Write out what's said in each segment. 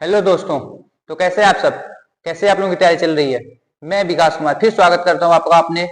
Hello दोस्तों। तो कैसे आप सब, कैसे आप लोगों की तैयारी चल रही है। मैं विकास कुमार फिर स्वागत करता हूं आपका अपने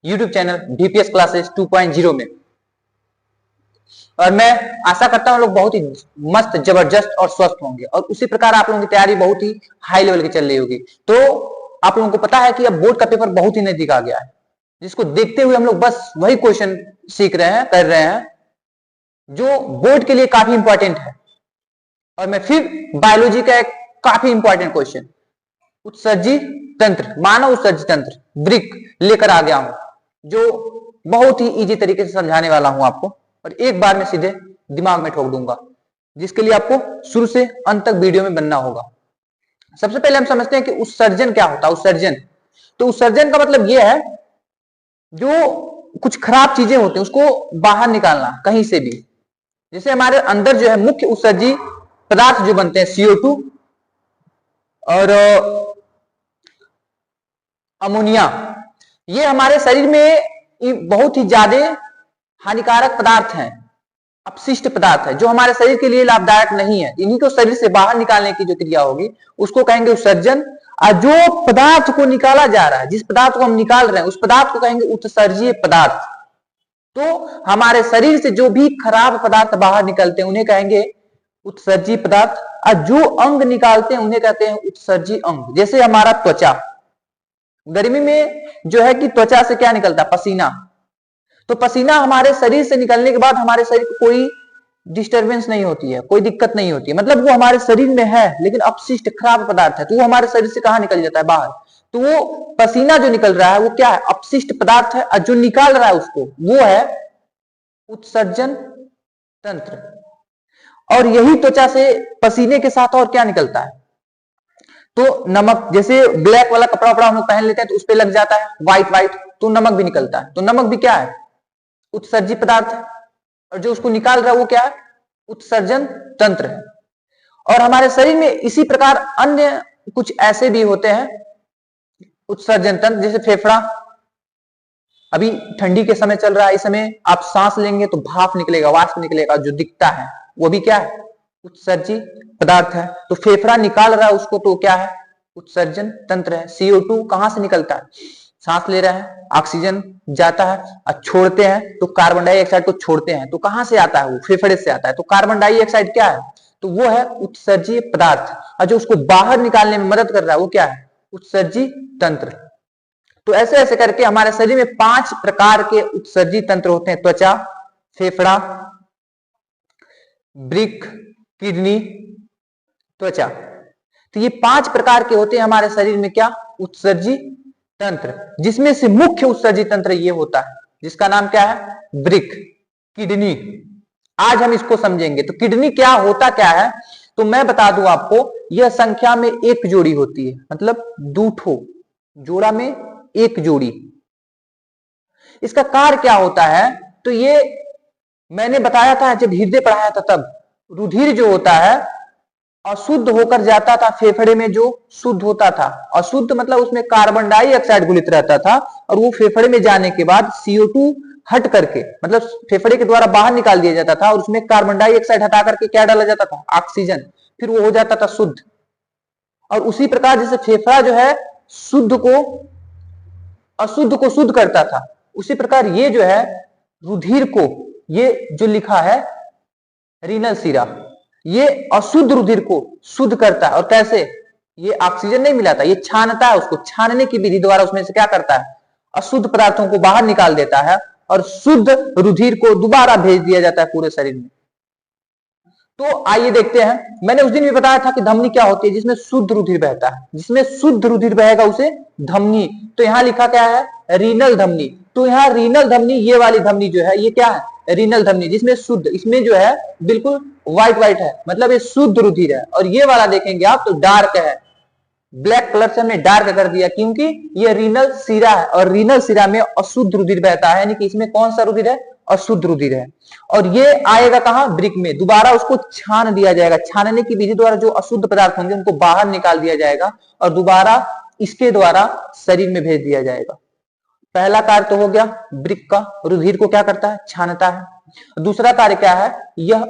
YouTube चैनल डीपीएस क्लासेस 2.0 में। और मैं आशा करता हूं लोग बहुत ही मस्त, जबरदस्त और स्वस्थ होंगे और उसी प्रकार आप लोगों की तैयारी बहुत ही हाई लेवल की चल रही होगी। तो आप लोगों को पता है कि अब बोर्ड का पेपर बहुत ही नजदीक आ गया है, जिसको देखते हुए हम लोग बस वही क्वेश्चन सीख रहे हैं, कर रहे हैं जो बोर्ड के लिए काफी इंपॉर्टेंट है। और मैं फिर बायोलॉजी का एक काफी इंपॉर्टेंट क्वेश्चन, उत्सर्जी तंत्र, मानव उत्सर्जी तंत्र ब्रिक लेकर आ गया हूं, जो बहुत ही इजी तरीके से समझाने वाला हूं आपको और एक बार में सीधे दिमाग में ठोक दूंगा, जिसके लिए आपको शुरू से अंत तक वीडियो में बनना होगा। सबसे पहले हम समझते हैं कि उत्सर्जन क्या होता है। उत्सर्जन, तो उत्सर्जन का मतलब यह है जो कुछ खराब चीजें होती हैं उसको बाहर निकालना कहीं से भी। जैसे हमारे अंदर जो है मुख्य उत्सर्जी पदार्थ जो बनते हैं CO2 और अमोनिया, ये हमारे शरीर में बहुत ही ज्यादा हानिकारक पदार्थ हैं, अपशिष्ट पदार्थ है जो हमारे शरीर के लिए लाभदायक नहीं है। इन्हीं को शरीर से बाहर निकालने की जो क्रिया होगी उसको कहेंगे उत्सर्जन। और जो पदार्थ को निकाला जा रहा है, जिस पदार्थ को हम निकाल रहे हैं, उस पदार्थ को कहेंगे उत्सर्जीय पदार्थ। तो हमारे शरीर से जो भी खराब पदार्थ बाहर निकलते हैं उन्हें कहेंगे उत्सर्जी पदार्थ, और जो अंग निकालते हैं उन्हें कहते हैं उत्सर्जी अंग। जैसे हमारा त्वचा, गर्मी में जो है कि त्वचा से क्या निकलता है, पसीना। तो पसीना हमारे शरीर से निकलने के बाद हमारे शरीर को कोई डिस्टरबेंस नहीं होती है, कोई दिक्कत नहीं होती है, मतलब वो हमारे शरीर में है लेकिन अपशिष्ट खराब पदार्थ है, तो वो हमारे शरीर से कहां निकल जाता है, बाहर। तो वो पसीना जो निकल रहा है वो क्या है, अपशिष्ट पदार्थ है, और जो निकाल रहा है उसको वो है उत्सर्जन तंत्र। और यही त्वचा से पसीने के साथ और क्या निकलता है, तो नमक। जैसे ब्लैक वाला कपड़ा वपड़ा हम लोग पहन लेते हैं तो उस पर लग जाता है व्हाइट व्हाइट, तो नमक भी निकलता है। तो नमक भी क्या है, उत्सर्जी पदार्थ है, और जो उसको निकाल रहा है वो क्या है, उत्सर्जन तंत्र है। और हमारे शरीर में इसी प्रकार अन्य कुछ ऐसे भी होते हैं उत्सर्जन तंत्र, जैसे फेफड़ा। अभी ठंडी के समय चल रहा है, इस समय आप सांस लेंगे तो भाप निकलेगा, वाष्प निकलेगा, जो दिखता है वो भी क्या है, उत्सर्जी पदार्थ है। तो फेफड़ा निकाल रहा है उसको, तो क्या है, उत्सर्जन तंत्र है। CO2 कहां से निकलता है, सांस ले रहा है, ऑक्सीजन जाता है और छोड़ते हैं तो कार्बन डाइऑक्साइड को छोड़ते हैं, तो कहां से आता है, वो फेफड़े से आता है। तो कार्बन डाइऑक्साइड क्या है, तो वो है उत्सर्जीय पदार्थ, और जो उसको बाहर निकालने में मदद कर रहा है वो क्या है, उत्सर्जी तंत्र। तो ऐसे ऐसे करके हमारे शरीर में 5 प्रकार के उत्सर्जी तंत्र होते हैं, त्वचा, फेफड़ा, वृक्क, किडनी, त्वचा। तो ये 5 प्रकार के होते हैं हमारे शरीर में क्या, उत्सर्जी तंत्र, जिसमें से मुख्य उत्सर्जी तंत्र ये होता है जिसका नाम क्या है, वृक्क, किडनी। आज हम इसको समझेंगे। तो किडनी क्या होता क्या है, तो मैं बता दूं आपको, यह संख्या में एक जोड़ी होती है, मतलब 2 ठो जोड़ा में एक जोड़ी। इसका कार्य क्या होता है, तो ये मैंने बताया था जब हृदय पढ़ाया था तब, रुधिर जो होता है अशुद्ध होकर जाता था फेफड़े में, जो शुद्ध होता था, अशुद्ध मतलब उसमें कार्बन डाइऑक्साइड घुलित रहता था, और वो फेफड़े में जाने के बाद CO2 हट करके, मतलब फेफड़े के द्वारा बाहर निकाल दिया जाता था, और उसमें कार्बन डाइऑक्साइड हटा करके क्या डाला जाता था, ऑक्सीजन, फिर वो हो जाता था शुद्ध। और उसी प्रकार जैसे फेफड़ा जो है शुद्ध को अशुद्ध को शुद्ध करता था, उसी प्रकार ये जो है रुधिर को, ये जो लिखा है रीनल सिरा, ये अशुद्ध रुधिर को शुद्ध करता है। और कैसे, ये ऑक्सीजन नहीं मिलाता, ये छानता है, उसको छानने की विधि द्वारा उसमें से क्या करता है, अशुद्ध पदार्थों को बाहर निकाल देता है, और शुद्ध रुधिर को दोबारा भेज दिया जाता है पूरे शरीर में। तो आइए देखते हैं, मैंने उस दिन भी बताया था कि धमनी क्या होती है, जिसमें शुद्ध रुधिर बहता है, जिसमें शुद्ध रुधिर बहेगा उसे धमनी। तो यहां लिखा क्या है, रीनल धमनी। तो यहाँ रीनल धमनी, ये वाली धमनी जो है ये क्या है, रीनल धमनी, जिसमें शुद्ध, इसमें जो है बिल्कुल व्हाइट व्हाइट है, मतलब ये शुद्ध रुधिर है। और ये वाला देखेंगे आप तो डार्क है, ब्लैक कलर से हमने डार्क कर दिया क्योंकि ये रीनल सिरा है, और रीनल सिरा में अशुद्ध रुधिर बहता है, यानी कि इसमें कौन सा रुधिर है, अशुद्ध रुधिर है। और ये आएगा कहां, वृक्क में, दोबारा उसको छान दिया जाएगा, छानने की विधि द्वारा जो अशुद्ध पदार्थ होंगे उनको बाहर निकाल दिया जाएगा, और दोबारा इसके द्वारा शरीर में भेज दिया जाएगा। पहला कार्य तो हो गया वृक्क का, रुधिर को क्या करता है, छानता है। दूसरा कार्य क्या है, यह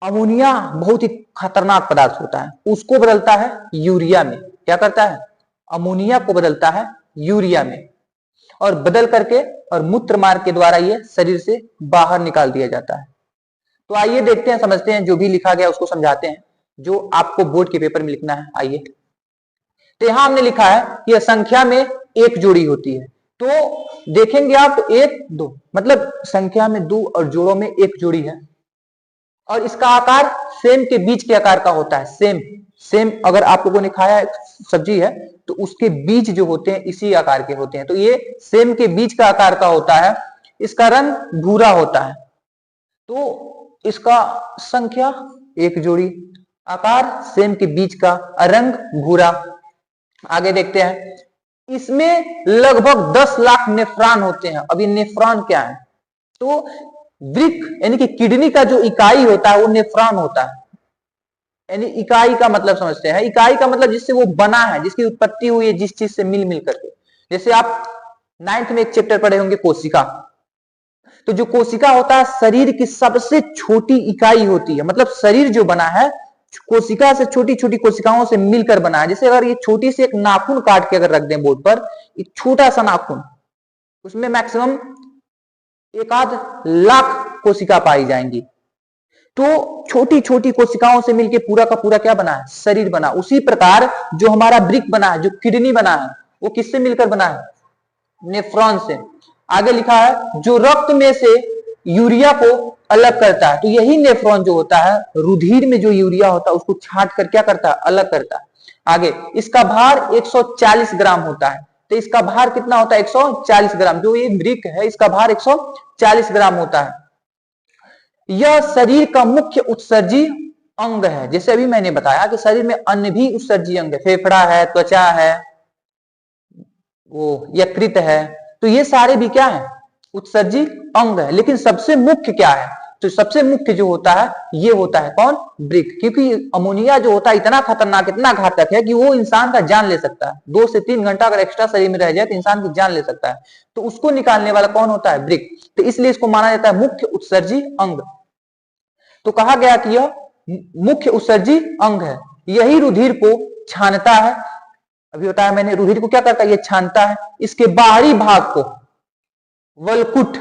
अमोनिया बहुत ही खतरनाक पदार्थ होता है, उसको बदलता है यूरिया में। क्या करता है? अमोनिया को बदलता है यूरिया में, और बदल करके और मूत्र मार्ग के द्वारा ये शरीर से बाहर निकाल दिया जाता है। तो आइए देखते हैं, समझते हैं, जो भी लिखा गया उसको समझाते हैं, जो आपको बोर्ड के पेपर में लिखना है। आइए, तो यहां हमने लिखा है कि संख्या में एक जोड़ी होती है। तो देखेंगे आप, तो एक दो मतलब संख्या में दो और जोड़ों में एक जोड़ी है, और इसका आकार सेम के बीज के आकार का होता है। सेम सेम अगर आप लोगों ने खाया है सब्जी है तो उसके बीज जो होते हैं इसी आकार के होते हैं। तो ये सेम के बीज का आकार का होता है, इसका रंग भूरा होता है। तो इसका संख्या एक जोड़ी, आकार सेम के बीज का, रंग भूरा। आगे देखते हैं, इसमें लगभग 10 लाख नेफ्रॉन होते हैं। अब ये नेफ्रॉन क्या है? तो वृक्क यानी कि किडनी का जो इकाई होता है वो नेफ्रॉन होता है। यानी इकाई का मतलब समझते हैं, इकाई का मतलब जिससे वो बना है, जिसकी उत्पत्ति हुई है, जिस चीज से मिल मिल करके। जैसे आप 9th में एक चैप्टर पढ़े होंगे कोशिका, तो जो कोशिका होता है शरीर की सबसे छोटी इकाई होती है। मतलब शरीर जो बना है कोशिका से, छोटी छोटी कोशिकाओं से मिलकर बना है। जैसे अगर ये छोटी सी एक नाखून काट के अगर रख दें बोर्ड पर, एक छोटा सा नाखून, उसमें मैक्सिमम 1-8 लाख कोशिका पाई जाएंगी। तो छोटी छोटी कोशिकाओं से मिलकर पूरा का पूरा क्या बना है? शरीर बना। उसी प्रकार जो हमारा वृक्क बना है, जो किडनी बना है, वो किससे मिलकर बना है? नेफ्रॉन से। आगे लिखा है जो रक्त में से यूरिया को अलग करता है। तो यही नेफ्रॉन जो होता है, रुधिर में जो यूरिया होता है उसको छांट कर क्या करता है? अलग करता है। आगे, इसका भार 140 ग्राम होता है। तो इसका भार कितना होता है? 140 ग्राम। जो ये वृक्क है इसका भार 140 ग्राम होता है। यह शरीर का मुख्य उत्सर्जी अंग है। जैसे अभी मैंने बताया कि शरीर में अन्य भी उत्सर्जी अंग है, फेफड़ा है, त्वचा है, वो यकृत है, तो ये सारे भी क्या है? उत्सर्जी अंग है। लेकिन सबसे मुख्य क्या है? तो सबसे मुख्य जो होता है ये होता है कौन? वृक्क। क्योंकि अमोनिया जो होता है इतना खतरनाक, इतना घातक है कि वो इंसान का जान ले सकता है। 2 से 3 घंटा अगर एक्स्ट्रा शरीर में रह जाए तो इंसान की जान ले सकता है। तो उसको निकालने वाला कौन होता है? वृक्क। तो इसलिए इसको माना जाता है मुख्य उत्सर्जी अंग। तो कहा गया कि यह मुख्य उत्सर्जी अंग है, यही रुधिर को छानता है। अभी बताया मैंने, रुधिर को क्या करता है? ये छानता है। इसके बाहरी भाग को वलकुट,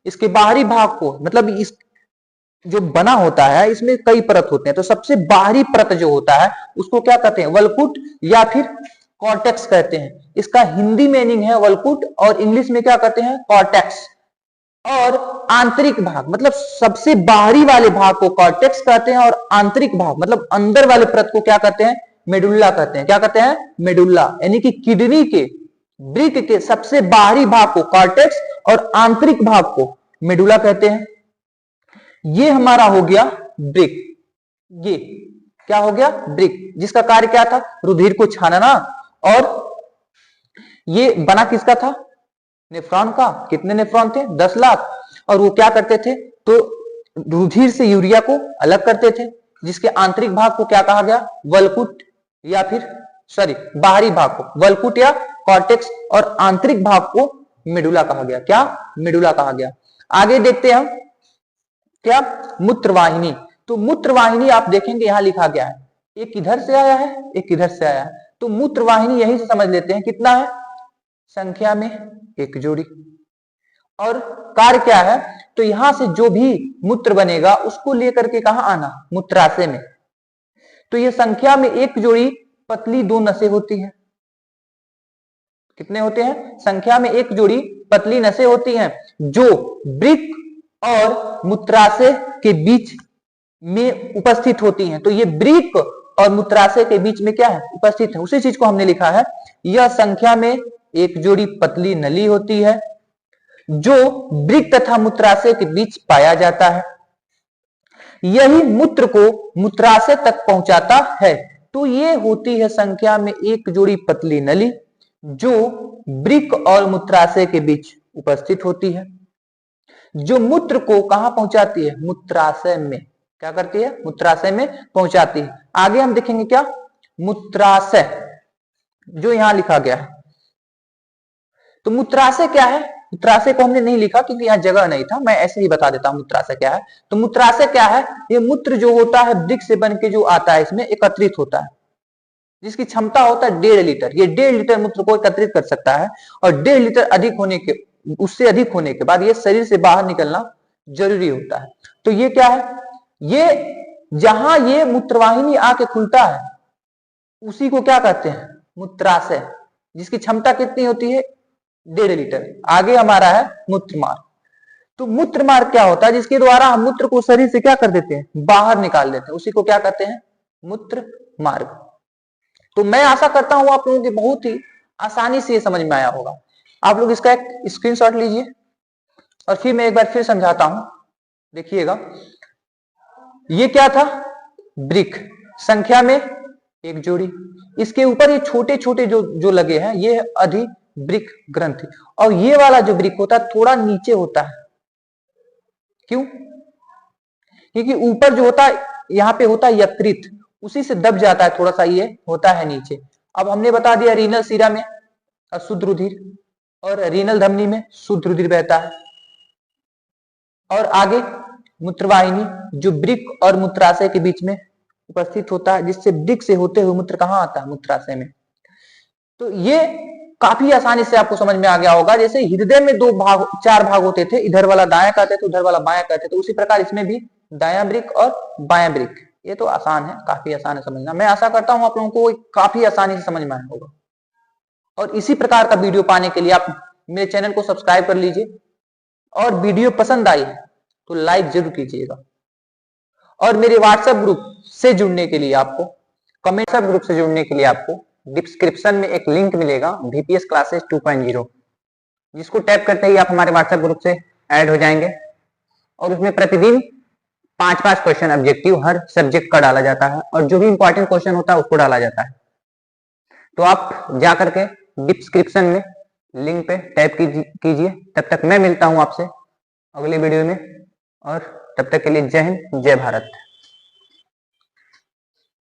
इसके बाहरी भाग को मतलब इस जो बना होता है इसमें कई परत होते हैं, तो सबसे बाहरी परत जो होता है उसको क्या कहते हैं? वलकुट या फिर कॉर्टेक्स कहते हैं। इसका हिंदी मीनिंग है वलकुट और इंग्लिश में क्या कहते हैं? कॉर्टेक्स। और आंतरिक भाग मतलब सबसे बाहरी वाले भाग को कॉर्टेक्स कहते हैं, और आंतरिक भाग मतलब अंदर वाले परत को क्या कहते हैं? मेडुल्ला कहते हैं। क्या कहते हैं? मेडुल्ला। यानी कि किडनी के, वृक्क के सबसे बाहरी भाग को कॉर्टेक्स और आंतरिक भाग को मेडुल्ला कहते हैं। ये हमारा हो गया वृक्क। ये क्या हो गया? वृक्क, जिसका कार्य क्या था? रुधिर को छानना। और ये बना किसका था? नेफ्रॉन का। कितने नेफ्रॉन थे? 10 लाख। और वो क्या करते थे? तो रुधिर से यूरिया को अलग करते थे, जिसके आंतरिक भाग को क्या कहा गया? वलकुट या फिर बाहरी भाग को वलकुट या कॉर्टेक्स, और आंतरिक भाग को मेडुला कहा गया। क्या? मेडुला कहा गया। आगे देखते हैं हम क्या? मूत्रवाहिनी। तो मूत्रवाहिनी आप देखेंगे यहां लिखा गया है, एक इधर से आया है, एक इधर से आया है। तो मूत्रवाहिनी यहीं से समझ लेते हैं कितना है? संख्या में एक जोड़ी। और कार्य क्या है? तो यहां से जो भी मूत्र बनेगा उसको लेकर के कहां आना? मूत्राशय में। तो ये संख्या में एक जोड़ी पतली 2 नसें होती हैं। कितने होते हैं? संख्या में एक जोड़ी पतली नसें होती हैं जो वृक्क और मूत्राशय के बीच में उपस्थित होती हैं। तो ये वृक्क और मूत्राशय के बीच में क्या है? उपस्थित है। उसी चीज को हमने लिखा है, यह संख्या में एक जोड़ी पतली नली होती है जो वृक्क तथा मूत्राशय के बीच पाया जाता है। यही मूत्र को मूत्राशय तक पहुंचाता है। तो ये होती है संख्या में एक जोड़ी पतली नली जो वृक्क और मूत्राशय के बीच उपस्थित होती है, जो मूत्र को कहां पहुंचाती है? मूत्राशय में। क्या करती है? मूत्राशय में पहुंचाती है। आगे हम देखेंगे क्या? मूत्राशय जो यहां लिखा गया है। तो मूत्राशय क्या है? मूत्राशय को हमने नहीं लिखा क्योंकि यहाँ जगह नहीं था, मैं ऐसे ही बता देता हूँ मूत्राशय क्या है। तो मूत्राशय क्या है, ये मूत्र जो होता है वृक्क से बन के जो आता है इसमें एकत्रित होता है, जिसकी क्षमता होता है 1.5 लीटर। ये 1.5 लीटर मूत्र को एकत्रित कर सकता है और 1.5 लीटर अधिक होने के उससे अधिक होने के बाद ये शरीर से बाहर निकलना जरूरी होता है। तो ये क्या है, ये जहां ये मूत्रवाहिनी आके खुलता है उसी को क्या कहते हैं, मूत्राशय, जिसकी क्षमता कितनी होती है, 1.5 लीटर। आगे हमारा है मूत्रमार्ग। तो मूत्रमार्ग क्या होता है, जिसके द्वारा हम मूत्र को शरीर से क्या कर देते हैं, बाहर निकाल देते हैं, उसी को क्या कहते हैं, मूत्र मार्ग। तो मैं आशा करता हूं आप लोगों के बहुत ही आसानी से ये समझ में आया होगा। आप लोग इसका एक स्क्रीनशॉट लीजिए और फिर मैं एक बार फिर समझाता हूं, देखिएगा। ये क्या था, वृक्क, संख्या में एक जोड़ी, इसके ऊपर ये छोटे छोटे जो लगे हैं ये अधिवृक्क ग्रंथि, और ये वाला जो वृक्क होता है थोड़ा नीचे होता है। क्यों, क्योंकि ऊपर जो होता है यहाँ पे होता है यकृत, उसी से दब जाता है, थोड़ा सा ये होता है नीचे। अब हमने बता दिया रीनल शिरा में अशुद्ध रुधिर और रीनल धमनी में शुद्ध रुधिर बहता है। और आगे मूत्रवाहिनी जो वृक्क और मूत्राशय के बीच में उपस्थित होता है, जिससे वृक्क से होते हुए मूत्र कहां आता है, मूत्राशय में। तो ये काफी आसानी से आपको समझ में आ गया होगा। जैसे हृदय में 4 भाग होते थे, इधर वाला दायां कहते थे, उधर वाला बायां कहते थे, उसी प्रकार इसमें भी दायां वृक्क और बायां वृक्क। ये तो आसान है, काफी आसान है समझना। मैं आशा करता हूं आप लोगों को काफी आसानी से समझ में आया होगा। और इसी प्रकार का वीडियो पाने के लिए आप मेरे चैनल को सब्सक्राइब कर लीजिए, और वीडियो पसंद आई है तो लाइक जरूर कीजिएगा। और मेरे व्हाट्सएप ग्रुप से जुड़ने के लिए आपको, कमेंट ग्रुप से जुड़ने के लिए आपको डिस्क्रिप्शन में एक लिंक मिलेगा, VPS क्लासेस 2.0, जिसको टैप करते ही आप हमारे व्हाट्सएप ग्रुप से ऐड हो जाएंगे। और उसमें प्रतिदिन 5-5 क्वेश्चन ऑब्जेक्टिव हर सब्जेक्ट का डाला जाता है, और जो भी इंपॉर्टेंट क्वेश्चन होता है उसको डाला जाता है। तो आप जा करके डिस्क्रिप्शन में लिंक पे टैप कीजिए। तब तक मैं मिलता हूं आपसे अगले वीडियो में, और तब तक के लिए जय हिंद, जय भारत।